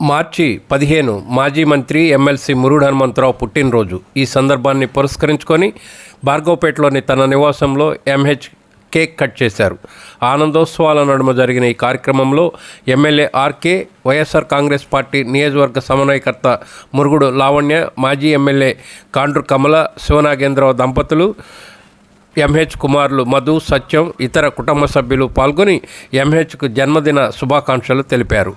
మార్చి 15 మాజీ మంత్రి ఎమ్మెల్సీ మురుడు హనుమంతరావు పుట్టినరోజు. ఈ సందర్భాన్ని పురస్కరించుకొని భార్గవపేటలోని తన నివాసంలో ఎంహెచ్ కేక్ కట్ చేశారు. ఆనందోత్సవాల నడుమ జరిగిన ఈ కార్యక్రమంలో MLA RK, YSR Congress party నియోజకవర్గ సమన్వయకర్త మురుగుడు లావణ్య, మాజీ ఎమ్మెల్యే కాండ్రు కమల, శివనాగేంద్రరావు దంపతులు, ఎంహెచ్ కుమారులు మధు, సత్యం, ఇతర కుటుంబ సభ్యులు పాల్గొని ఎంహెచ్కు జన్మదిన శుభాకాంక్షలు తెలిపారు.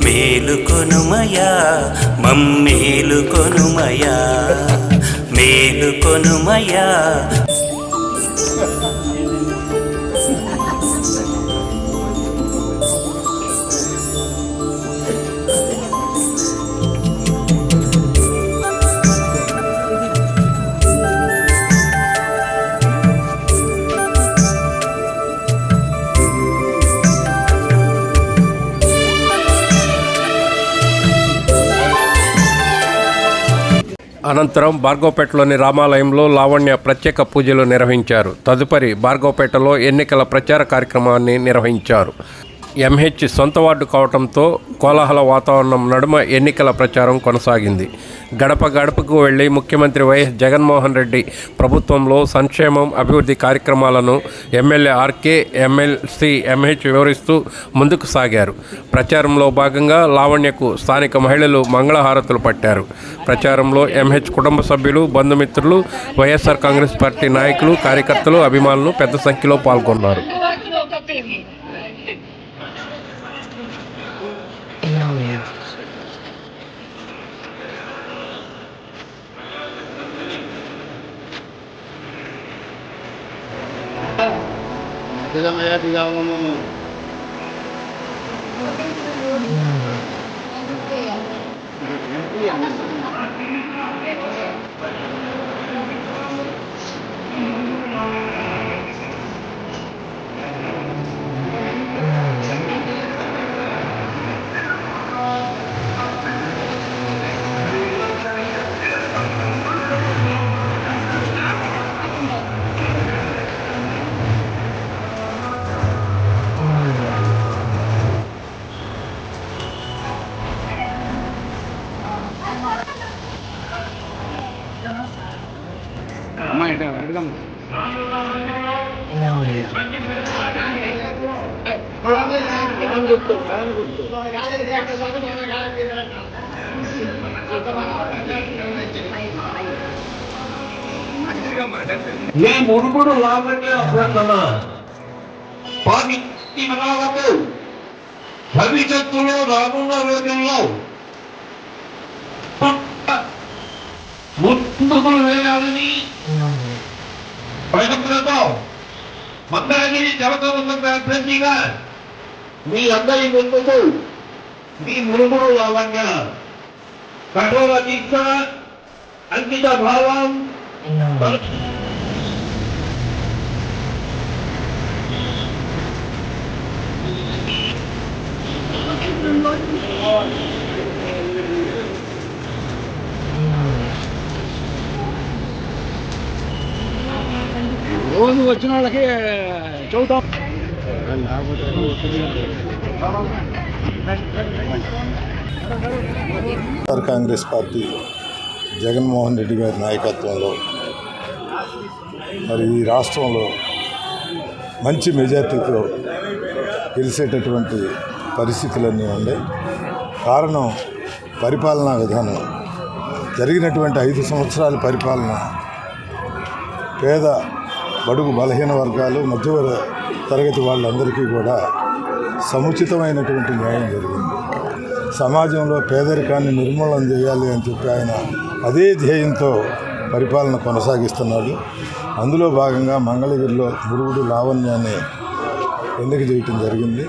మేలుకొనుమయా మమ్మేలుకొనుమయా మేలుకొనుమయా. అనంతరం భార్గవపేటలోని రామాలయంలో లావణ్య ప్రత్యేక పూజలు నిర్వహించారు. తదుపరి భార్గవపేటలో ఎన్నికల ప్రచార కార్యక్రమాన్ని నిర్వహించారు. ఎంహెచ్ సొంత వార్డు కావడంతో కోలాహల వాతావరణం నడుమ ఎన్నికల ప్రచారం కొనసాగింది. గడప గడపకు వెళ్లి ముఖ్యమంత్రి వైఎస్ జగన్మోహన్ రెడ్డి ప్రభుత్వంలో సంక్షేమం, అభివృద్ధి కార్యక్రమాలను ఎమ్మెల్యే ఆర్కే, ఎమ్మెల్సీ ఎంహెచ్ వివరిస్తూ ముందుకు సాగారు. ప్రచారంలో భాగంగా లావణ్యకు స్థానిక మహిళలు మంగళహారతులు పట్టారు. ప్రచారంలో ఎంహెచ్ కుటుంబ సభ్యులు, బంధుమిత్రులు, వైఎస్ఆర్ కాంగ్రెస్ పార్టీ నాయకులు, కార్యకర్తలు, అభిమానులు పెద్ద సంఖ్యలో పాల్గొన్నారు. ఈ మురుగుడు లావణ్య భవిష్యత్తులో రానున్న రోజుల్లో ముందుకు వేయాలని ప్రజలతో మందగిరి జలసంద్ర అభ్యర్థిగా మీ అందరి ముందుకు మీ మురుగుడు లావణ్య కఠోర దీక్ష, అంకిత భావం, రోజు వచ్చిన వాళ్ళకి చెబుతాం. కాంగ్రెస్ పార్టీ జగన్మోహన్ రెడ్డి గారి నాయకత్వంలో మరి ఈ రాష్ట్రంలో మంచి మెజార్టీతో గెలిచేటటువంటి పరిస్థితులన్నీ ఉన్నాయి. కారణం పరిపాలనా విధానం. జరిగినటువంటి 5 సంవత్సరాల పరిపాలన పేద, బడుగు, బలహీన వర్గాలు, మధ్య తరగతి వాళ్ళందరికీ కూడా సముచితమైనటువంటి న్యాయం జరిగింది. సమాజంలో పేదరికాన్ని నిర్మూలన చేయాలి అని చెప్పి ఆయన అదే ధ్యేయంతో పరిపాలన కొనసాగిస్తున్నాడు. అందులో భాగంగా మంగళగిరిలో మురుగుడు లావణ్యాన్ని ఎన్నిక చేయటం జరిగింది.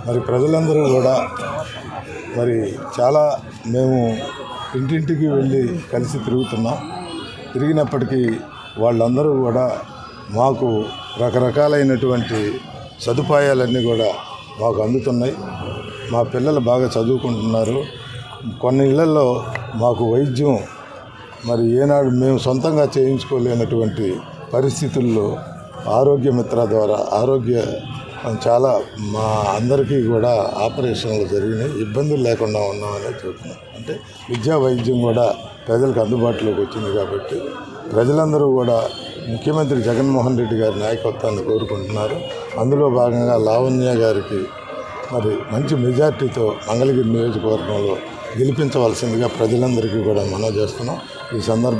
మరి ప్రజలందరూ కూడా మరి చాలా మేము ఇంటింటికి వెళ్ళి కలిసి తిరిగినప్పటికీ వాళ్ళందరూ కూడా మాకు రకరకాలైనటువంటి సదుపాయాలన్నీ కూడా మాకు అందుతున్నాయి. మా పిల్లలు బాగా చదువుకుంటున్నారు. కొన్ని ఇళ్లలో మాకు వైద్యం మరి ఏనాడు మేము సొంతంగా చేయించుకోలేనటువంటి పరిస్థితుల్లో ఆరోగ్య మిత్ర ద్వారా చాలా మా అందరికీ కూడా ఆపరేషన్లు జరిగినాయి. ఇబ్బందులు లేకుండా ఉన్నామని చెప్తున్నాం. అంటే విద్యా వైద్యం కూడా ప్రజలకు అందుబాటులోకి వచ్చింది కాబట్టి ప్రజలందరూ కూడా ముఖ్యమంత్రి జగన్మోహన్ రెడ్డి గారి నాయకత్వాన్ని కోరుకుంటున్నారు. అందులో భాగంగా లావణ్య గారికి మరి మంచి మెజార్టీతో మంగళగిరి నియోజకవర్గంలో గెలిపించవలసిందిగా ప్రజలందరికీ కూడా మనవి చేస్తున్నాం. ఈ సందర్భంగా